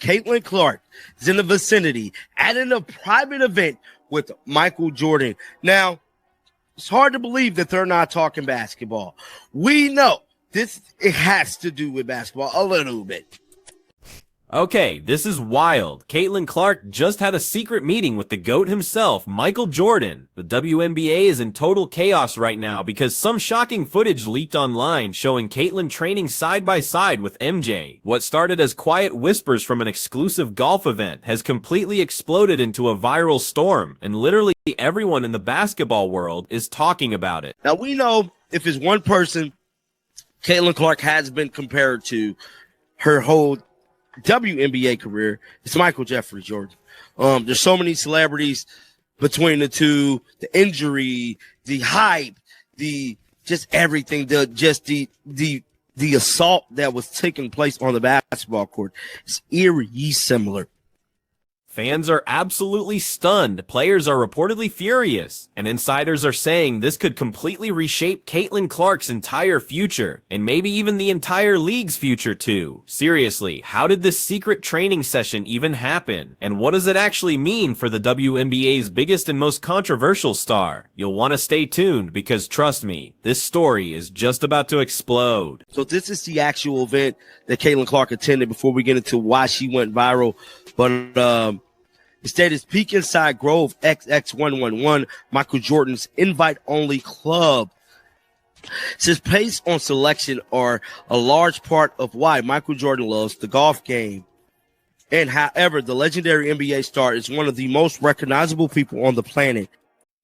Caitlin Clark is in the vicinity at a private event with Michael Jordan. Now, it's hard to believe that they're not talking basketball. We know it has to do with basketball a little bit. Okay, this is wild. Caitlin Clark just had a secret meeting with the GOAT himself, Michael Jordan. The WNBA is in total chaos right now because some shocking footage leaked online showing Caitlin training side by side with MJ. What started as quiet whispers from an exclusive golf event has completely exploded into a viral storm, and literally everyone in the basketball world is talking about it. Now, we know if it's one person Caitlin Clark has been compared to her whole WNBA career, it's Michael Jeffrey Jordan. There's so many celebrities between the two, the injury, the hype, the just everything, the assault that was taking place on the basketball court. It's eerie similar. Fans are absolutely stunned, players are reportedly furious, and insiders are saying this could completely reshape Caitlin Clark's entire future, and maybe even the entire league's future too. Seriously, how did this secret training session even happen? And what does it actually mean for the WNBA's biggest and most controversial star? You'll want to stay tuned because trust me, this story is just about to explode. So this is the actual event that Caitlin Clark attended before we get into why she went viral. But instead, it's Peak Inside Grove XX111, Michael Jordan's invite-only club. Since pace on selection are a large part of why Michael Jordan loves the golf game. And however, the legendary NBA star is one of the most recognizable people on the planet.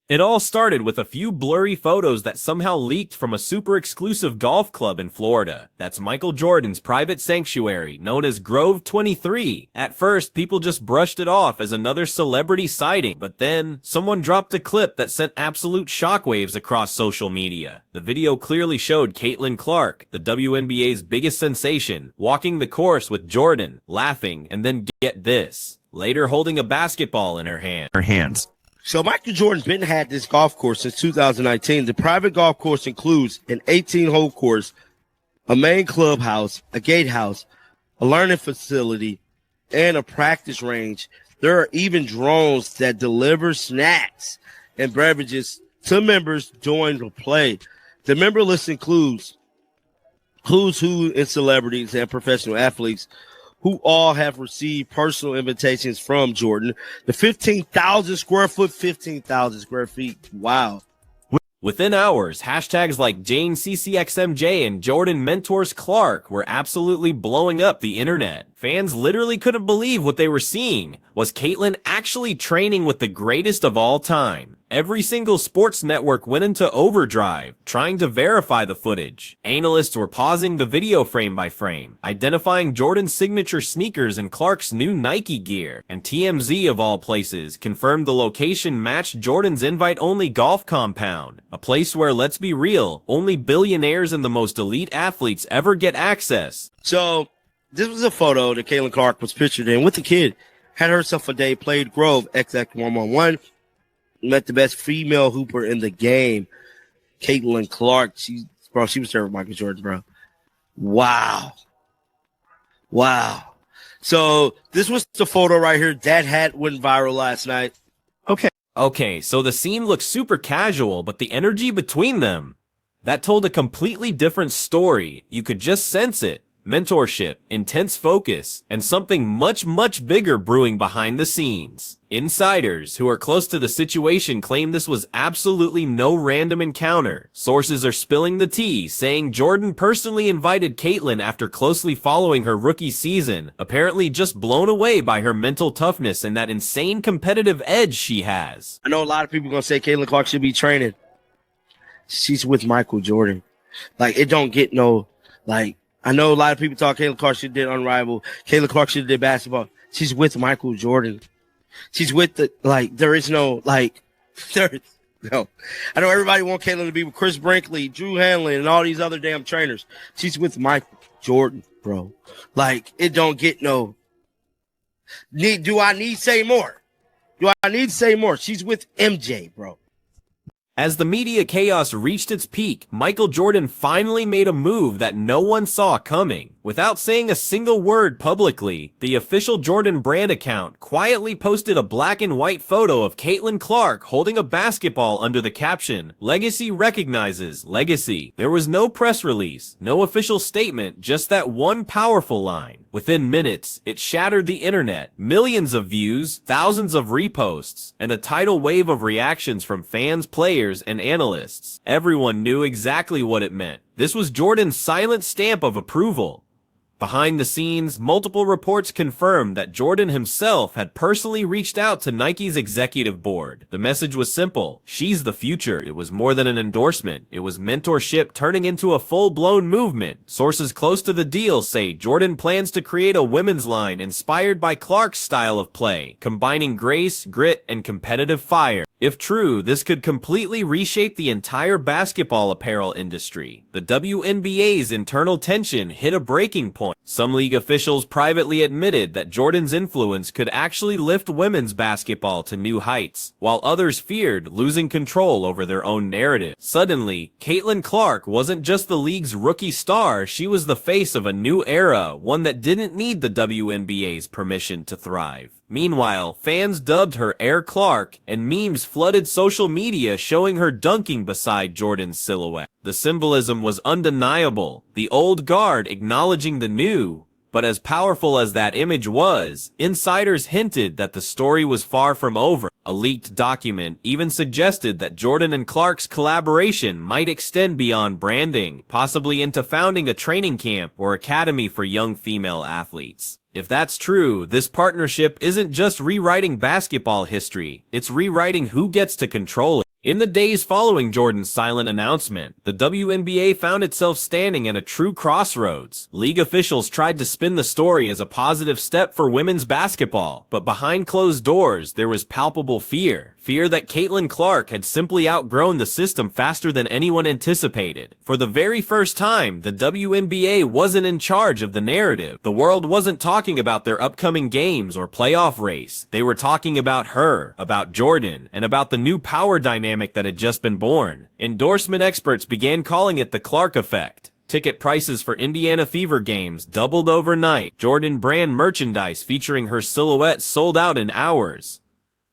It all started with a few blurry photos that somehow leaked from a super exclusive golf club in Florida. That's Michael Jordan's private sanctuary, known as Grove 23. At first, people just brushed it off as another celebrity sighting, but then someone dropped a clip that sent absolute shockwaves across social media. The video clearly showed Caitlin Clark, the WNBA's biggest sensation, walking the course with Jordan, laughing, and then get this, later holding a basketball in her hands. So Michael Jordan's been had this golf course since 2019. The private golf course includes an 18-hole course, a main clubhouse, a gatehouse, a learning facility, and a practice range. There are even drones that deliver snacks and beverages to members during the play. The member list includes who's who in celebrities and professional athletes who all have received personal invitations from Jordan. The 15,000 square feet. Wow. Within hours, hashtags like Jane CCXMJ and Jordan Mentors Clark were absolutely blowing up the internet. Fans literally couldn't believe what they were seeing. Was Caitlin actually training with the greatest of all time? Every single sports network went into overdrive, trying to verify the footage. Analysts were pausing the video frame by frame, identifying Jordan's signature sneakers and Clark's new Nike gear. And TMZ, of all places, confirmed the location matched Jordan's invite-only golf compound. A place where, let's be real, only billionaires and the most elite athletes ever get access. So, this was a photo that Caitlin Clark was pictured in with the kid. Had herself a day, played Grove XX111. Met the best female hooper in the game, Caitlin Clark. She was serving Michael Jordan, bro. Wow. So this was the photo right here. That hat went viral last night. Okay, so the scene looks super casual, but the energy between them, that told a completely different story. You could just sense it. Mentorship, intense focus, and something much, much bigger brewing behind the scenes. Insiders who are close to the situation claim this was absolutely no random encounter. Sources are spilling the tea, saying Jordan personally invited Caitlin after closely following her rookie season, apparently just blown away by her mental toughness and that insane competitive edge she has. I know a lot of people are going to say Caitlin Clark should be training. She's with Michael Jordan. Like, it don't get no, like, I know a lot of people thought Caitlin Clark should have did Unrivaled. Caitlin Clark should have did basketball. She's with Michael Jordan. She's with the, like, there is no, like, no. I know everybody want Caitlin to be with Chris Brinkley, Drew Hanlon, and all these other damn trainers. She's with Michael Jordan, bro. Like, it don't get no. Do I need to say more? She's with MJ, bro. As the media chaos reached its peak, Michael Jordan finally made a move that no one saw coming. Without saying a single word publicly, the official Jordan Brand account quietly posted a black and white photo of Caitlin Clark holding a basketball under the caption, "Legacy recognizes legacy." There was no press release, no official statement, just that one powerful line. Within minutes, it shattered the internet. Millions of views, thousands of reposts, and a tidal wave of reactions from fans, players, and analysts. Everyone knew exactly what it meant. This was Jordan's silent stamp of approval. Behind the scenes, multiple reports confirmed that Jordan himself had personally reached out to Nike's executive board. The message was simple: she's the future. It was more than an endorsement. It was mentorship turning into a full-blown movement. Sources close to the deal say Jordan plans to create a women's line inspired by Clark's style of play, combining grace, grit, and competitive fire. If true, this could completely reshape the entire basketball apparel industry. The WNBA's internal tension hit a breaking point. Some league officials privately admitted that Jordan's influence could actually lift women's basketball to new heights, while others feared losing control over their own narrative. Suddenly, Caitlin Clark wasn't just the league's rookie star, she was the face of a new era, one that didn't need the WNBA's permission to thrive. Meanwhile, fans dubbed her Air Clark, and memes flooded social media showing her dunking beside Jordan's silhouette. The symbolism was undeniable, the old guard acknowledging the new. But as powerful as that image was, insiders hinted that the story was far from over. A leaked document even suggested that Jordan and Clark's collaboration might extend beyond branding, possibly into founding a training camp or academy for young female athletes. If that's true, this partnership isn't just rewriting basketball history, it's rewriting who gets to control it. In the days following Jordan's silent announcement, the WNBA found itself standing at a true crossroads. League officials tried to spin the story as a positive step for women's basketball, but behind closed doors, there was palpable fear. Fear that Caitlin Clark had simply outgrown the system faster than anyone anticipated. For the very first time, the WNBA wasn't in charge of the narrative. The world wasn't talking about their upcoming games or playoff race. They were talking about her, about Jordan, and about the new power dynamic that had just been born. Endorsement experts began calling it the Clark effect. Ticket prices for Indiana Fever games doubled overnight. Jordan Brand merchandise featuring her silhouette sold out in hours.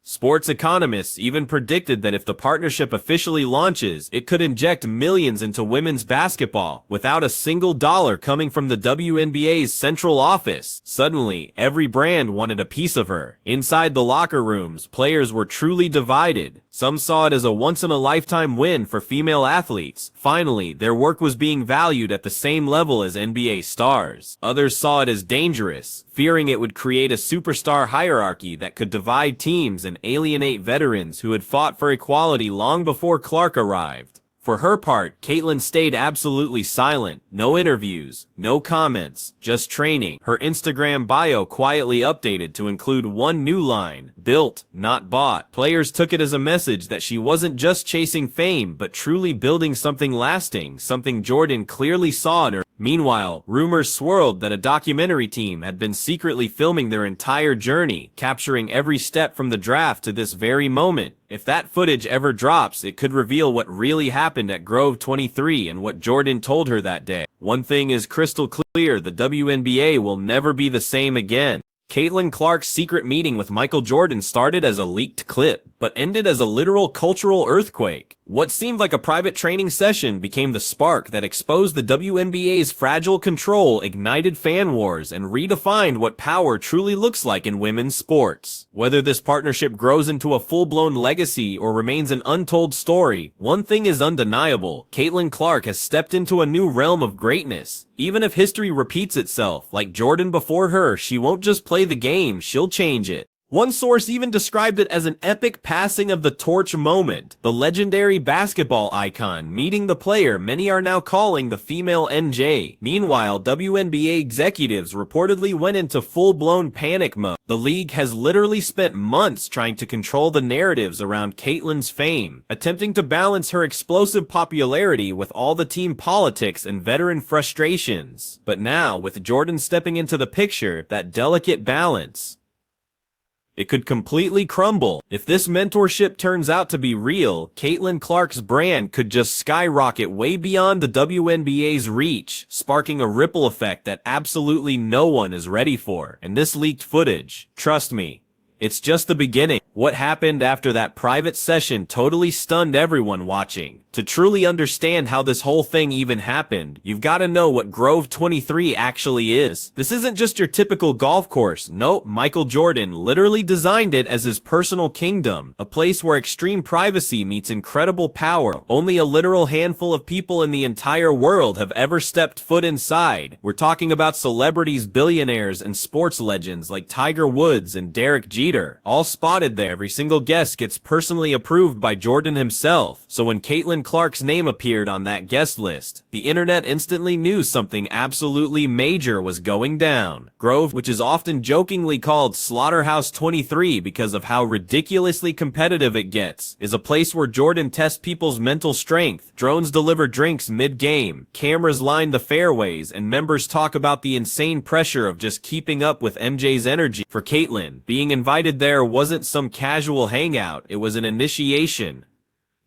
Sports economists even predicted that if the partnership officially launches, it could inject millions into women's basketball without a single dollar coming from the WNBA's central office. Suddenly, every brand wanted a piece of her. Inside the locker rooms, players were truly divided. Some saw it as a once-in-a-lifetime win for female athletes. Finally, their work was being valued at the same level as NBA stars. Others saw it as dangerous, fearing it would create a superstar hierarchy that could divide teams and alienate veterans who had fought for equality long before Clark arrived. For her part, Caitlin stayed absolutely silent. No interviews, no comments, just training. Her Instagram bio quietly updated to include one new line: built, not bought. Players took it as a message that she wasn't just chasing fame, but truly building something lasting, something Jordan clearly saw in her. Meanwhile, rumors swirled that a documentary team had been secretly filming their entire journey, capturing every step from the draft to this very moment. If that footage ever drops, it could reveal what really happened at Grove 23 and what Jordan told her that day. One thing is crystal clear: the WNBA will never be the same again. Caitlin Clark's secret meeting with Michael Jordan started as a leaked clip, but ended as a literal cultural earthquake. What seemed like a private training session became the spark that exposed the WNBA's fragile control, ignited fan wars, and redefined what power truly looks like in women's sports. Whether this partnership grows into a full-blown legacy or remains an untold story, one thing is undeniable: Caitlin Clark has stepped into a new realm of greatness. Even if history repeats itself, like Jordan before her, she won't just play the game, she'll change it. One source even described it as an epic passing of the torch moment, the legendary basketball icon meeting the player many are now calling the female NJ. Meanwhile, WNBA executives reportedly went into full-blown panic mode. The league has literally spent months trying to control the narratives around Caitlin's fame, attempting to balance her explosive popularity with all the team politics and veteran frustrations. But now, with Jordan stepping into the picture, that delicate balance it could completely crumble. If this mentorship turns out to be real, Caitlin Clark's brand could just skyrocket way beyond the WNBA's reach, sparking a ripple effect that absolutely no one is ready for. And this leaked footage, trust me, it's just the beginning. What happened after that private session totally stunned everyone watching. To truly understand how this whole thing even happened, you've got to know what Grove 23 actually is. This isn't just your typical golf course. Nope, Michael Jordan literally designed it as his personal kingdom, a place where extreme privacy meets incredible power. Only a literal handful of people in the entire world have ever stepped foot inside. We're talking about celebrities, billionaires, and sports legends like Tiger Woods and Derek Jeter, all spotted there. Every single guest gets personally approved by Jordan himself. So when Caitlin Clark's name appeared on that guest list, the internet instantly knew something absolutely major was going down. Grove, which is often jokingly called Slaughterhouse 23 because of how ridiculously competitive it gets, is a place where Jordan tests people's mental strength. Drones deliver drinks mid-game, cameras line the fairways, and members talk about the insane pressure of just keeping up with MJ's energy. For Caitlin, being invited there wasn't some casual hangout, it was an initiation.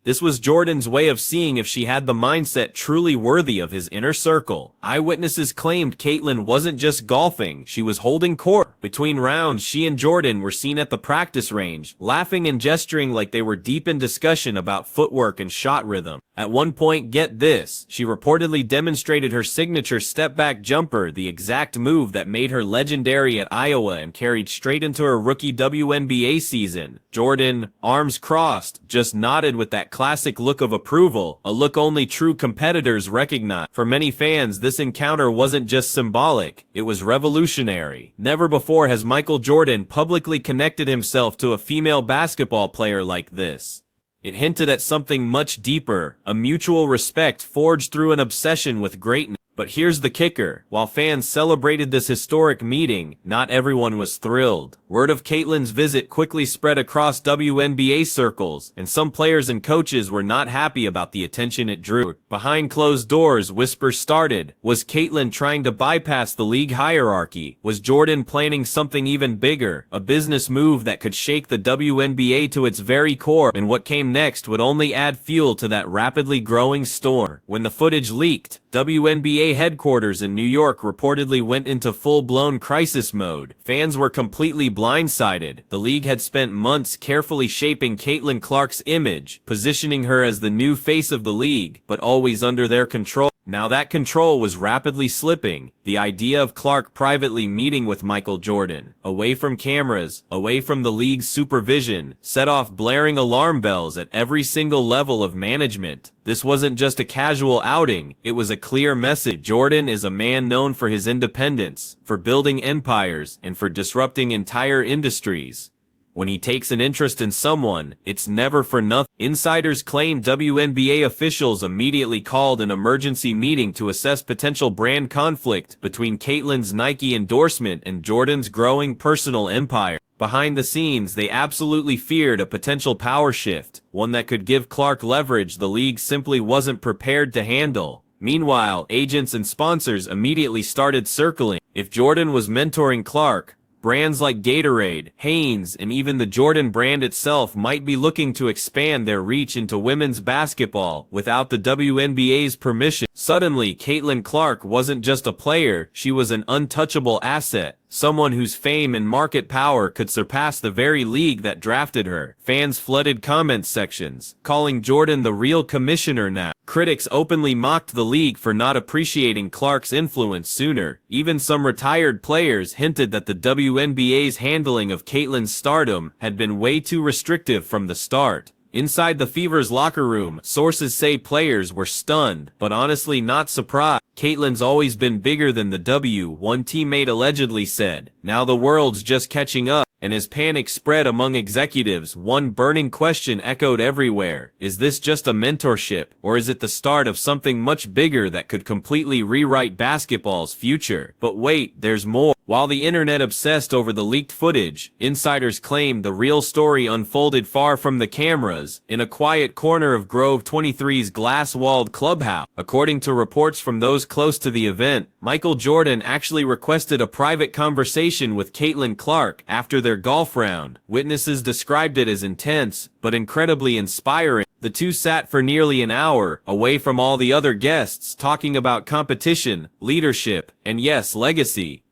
This was Jordan's way of seeing if she had the mindset truly worthy of his inner circle. Eyewitnesses claimed Caitlin wasn't just golfing, she was holding court. Between rounds, she and Jordan were seen at the practice range, laughing and gesturing like they were deep in discussion about footwork and shot rhythm. At one point, get this, she reportedly demonstrated her signature step-back jumper, the exact move that made her legendary at Iowa and carried straight into her rookie WNBA season. Jordan, arms crossed, just nodded with that classic look of approval, a look only true competitors recognize. For many fans, this encounter wasn't just symbolic, it was revolutionary. Never before has Michael Jordan publicly connected himself to a female basketball player like this. It hinted at something much deeper, a mutual respect forged through an obsession with greatness. But here's the kicker. While fans celebrated this historic meeting, not everyone was thrilled. Word of Caitlin's visit quickly spread across WNBA circles, and some players and coaches were not happy about the attention it drew. Behind closed doors, whispers started. Was Caitlin trying to bypass the league hierarchy? Was Jordan planning something even bigger? A business move that could shake the WNBA to its very core? And what came next would only add fuel to that rapidly growing storm. When the footage leaked, WNBA headquarters in New York reportedly went into full-blown crisis mode. Fans were completely blindsided. The league had spent months carefully shaping Caitlin Clark's image, positioning her as the new face of the league, but always under their control. Now that control was rapidly slipping. The idea of Clark privately meeting with Michael Jordan, away from cameras, away from the league's supervision, set off blaring alarm bells at every single level of management. This wasn't just a casual outing, it was a clear message. Jordan is a man known for his independence, for building empires, and for disrupting entire industries. When he takes an interest in someone, it's never for nothing. Insiders claim WNBA officials immediately called an emergency meeting to assess potential brand conflict between Caitlin's Nike endorsement and Jordan's growing personal empire. Behind the scenes, they absolutely feared a potential power shift, one that could give Clark leverage the league simply wasn't prepared to handle. Meanwhile, agents and sponsors immediately started circling. If Jordan was mentoring Clark, brands like Gatorade, Hanes, and even the Jordan brand itself might be looking to expand their reach into women's basketball without the WNBA's permission. Suddenly, Caitlin Clark wasn't just a player, she was an untouchable asset. Someone whose fame and market power could surpass the very league that drafted her. Fans flooded comment sections, calling Jordan the real commissioner now. Critics openly mocked the league for not appreciating Clark's influence sooner. Even some retired players hinted that the WNBA's handling of Caitlin's stardom had been way too restrictive from the start. Inside the Fever's locker room, sources say players were stunned, but honestly not surprised. Caitlin's always been bigger than the W, one teammate allegedly said. Now the world's just catching up. And as panic spread among executives, one burning question echoed everywhere. Is this just a mentorship, or is it the start of something much bigger that could completely rewrite basketball's future? But wait, there's more. While the internet obsessed over the leaked footage, insiders claimed the real story unfolded far from the cameras, in a quiet corner of Grove 23's glass-walled clubhouse. According to reports from those close to the event, Michael Jordan actually requested a private conversation with Caitlin Clark after the their golf round. Witnesses described it as intense, but incredibly inspiring. The two sat for nearly an hour, away from all the other guests, talking about competition, leadership, and yes, legacy.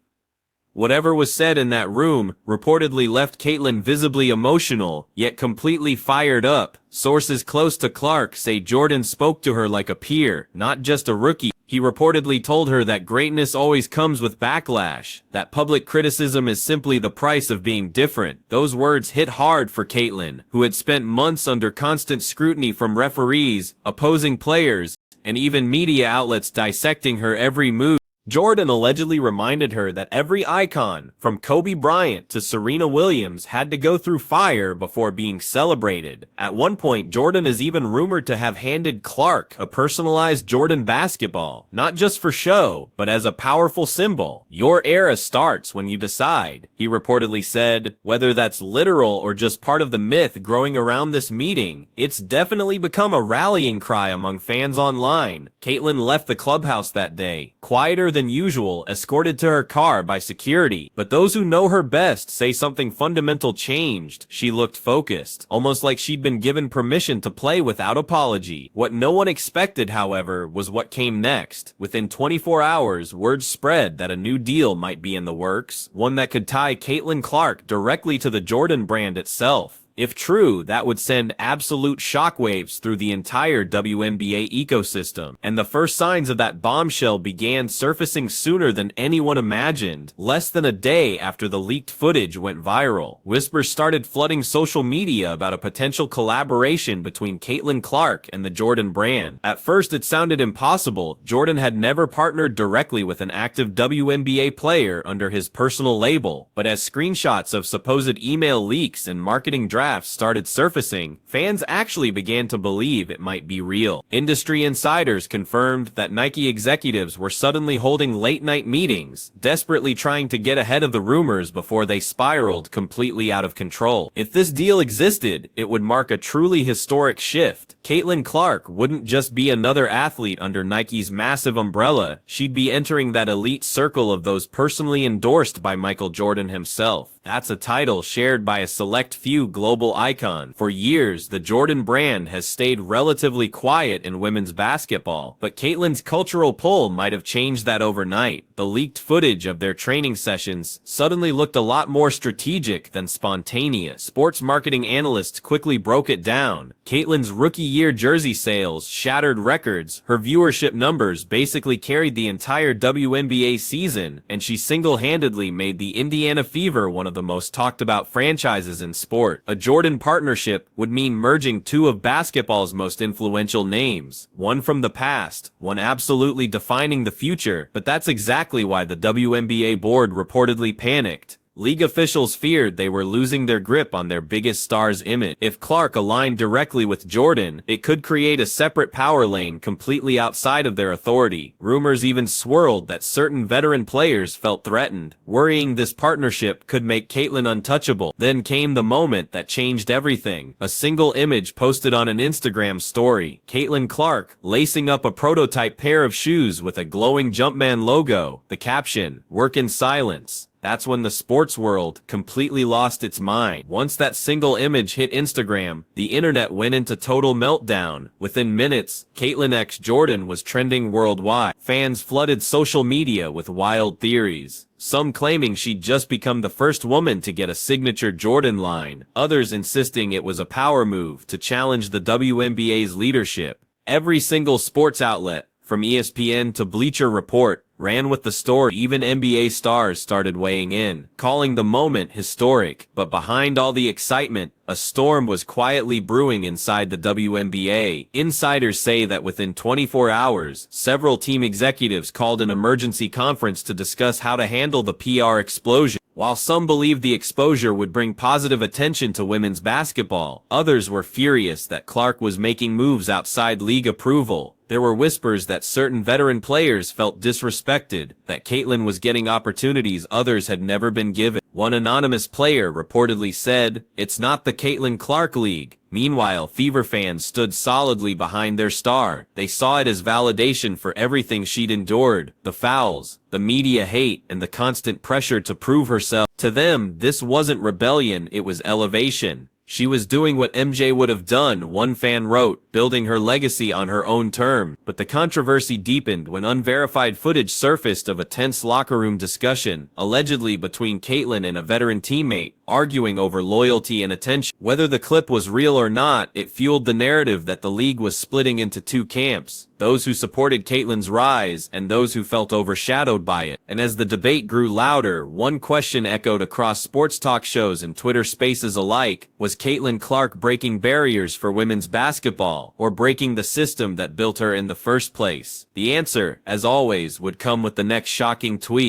Whatever was said in that room reportedly left Caitlin visibly emotional, yet completely fired up. Sources close to Clark say Jordan spoke to her like a peer, not just a rookie. He reportedly told her that greatness always comes with backlash, that public criticism is simply the price of being different. Those words hit hard for Caitlin, who had spent months under constant scrutiny from referees, opposing players, and even media outlets dissecting her every move. Jordan allegedly reminded her that every icon, from Kobe Bryant to Serena Williams, had to go through fire before being celebrated. At one point, Jordan is even rumored to have handed Clark a personalized Jordan basketball, not just for show, but as a powerful symbol. "Your era starts when you decide," he reportedly said. Whether that's literal or just part of the myth growing around this meeting, it's definitely become a rallying cry among fans online. Caitlin left the clubhouse that day, quieter than usual, escorted to her car by security. But those who know her best say something fundamental changed. She looked focused, almost like she'd been given permission to play without apology. What no one expected, however, was what came next. Within 24 hours, word spread that a new deal might be in the works, one that could tie Caitlin Clark directly to the Jordan brand itself. If true, that would send absolute shockwaves through the entire WNBA ecosystem, and the first signs of that bombshell began surfacing sooner than anyone imagined. Less than a day after the leaked footage went viral, whispers started flooding social media about a potential collaboration between Caitlin Clark and the Jordan brand. At first it sounded impossible. Jordan had never partnered directly with an active WNBA player under his personal label, but as screenshots of supposed email leaks and marketing drafts started surfacing, fans actually began to believe it might be real. Industry insiders confirmed that Nike executives were suddenly holding late-night meetings, desperately trying to get ahead of the rumors before they spiraled completely out of control. If this deal existed, it would mark a truly historic shift. Caitlin Clark wouldn't just be another athlete under Nike's massive umbrella, she'd be entering that elite circle of those personally endorsed by Michael Jordan himself. That's a title shared by a select few global icons. For years, the Jordan brand has stayed relatively quiet in women's basketball, but Caitlin's cultural pull might have changed that overnight. The leaked footage of their training sessions suddenly looked a lot more strategic than spontaneous. Sports marketing analysts quickly broke it down. Caitlin's rookie year jersey sales shattered records, her viewership numbers basically carried the entire WNBA season, and she single-handedly made the Indiana Fever one of the most talked about franchises in sport. A Jordan partnership would mean merging two of basketball's most influential names, one from the past, one absolutely defining the future, but that's exactly why the WNBA board reportedly panicked. League officials feared they were losing their grip on their biggest star's image. If Clark aligned directly with Jordan, it could create a separate power lane completely outside of their authority. Rumors even swirled that certain veteran players felt threatened, worrying this partnership could make Caitlin untouchable. Then came the moment that changed everything. A single image posted on an Instagram story. Caitlin Clark lacing up a prototype pair of shoes with a glowing Jumpman logo. The caption, "Work in silence." That's when the sports world completely lost its mind. Once that single image hit Instagram, the internet went into total meltdown. Within minutes, Caitlin x Jordan was trending worldwide. Fans flooded social media with wild theories. Some claiming she'd just become the first woman to get a signature Jordan line. Others insisting it was a power move to challenge the WNBA's leadership. Every single sports outlet, from ESPN to Bleacher Report, ran with the story. Even NBA stars started weighing in, calling the moment historic. But behind all the excitement, a storm was quietly brewing inside the WNBA. Insiders say that within 24 hours, several team executives called an emergency conference to discuss how to handle the PR explosion. While some believed the exposure would bring positive attention to women's basketball, others were furious that Clark was making moves outside league approval. There were whispers that certain veteran players felt disrespected, that Caitlyn was getting opportunities others had never been given. One anonymous player reportedly said, "It's not the Caitlyn Clark League." Meanwhile, Fever fans stood solidly behind their star. They saw it as validation for everything she'd endured, the fouls, the media hate, and the constant pressure to prove herself. To them, this wasn't rebellion, it was elevation. She was doing what MJ would have done, one fan wrote, building her legacy on her own terms. But the controversy deepened when unverified footage surfaced of a tense locker room discussion, allegedly between Caitlyn and a veteran teammate, arguing over loyalty and attention. Whether the clip was real or not, it fueled the narrative that the league was splitting into two camps, those who supported Caitlyn's rise and those who felt overshadowed by it. And as the debate grew louder, one question echoed across sports talk shows and Twitter spaces alike: was Caitlyn Clark breaking barriers for women's basketball, or breaking the system that built her in the first place? The answer, as always, would come with the next shocking tweet.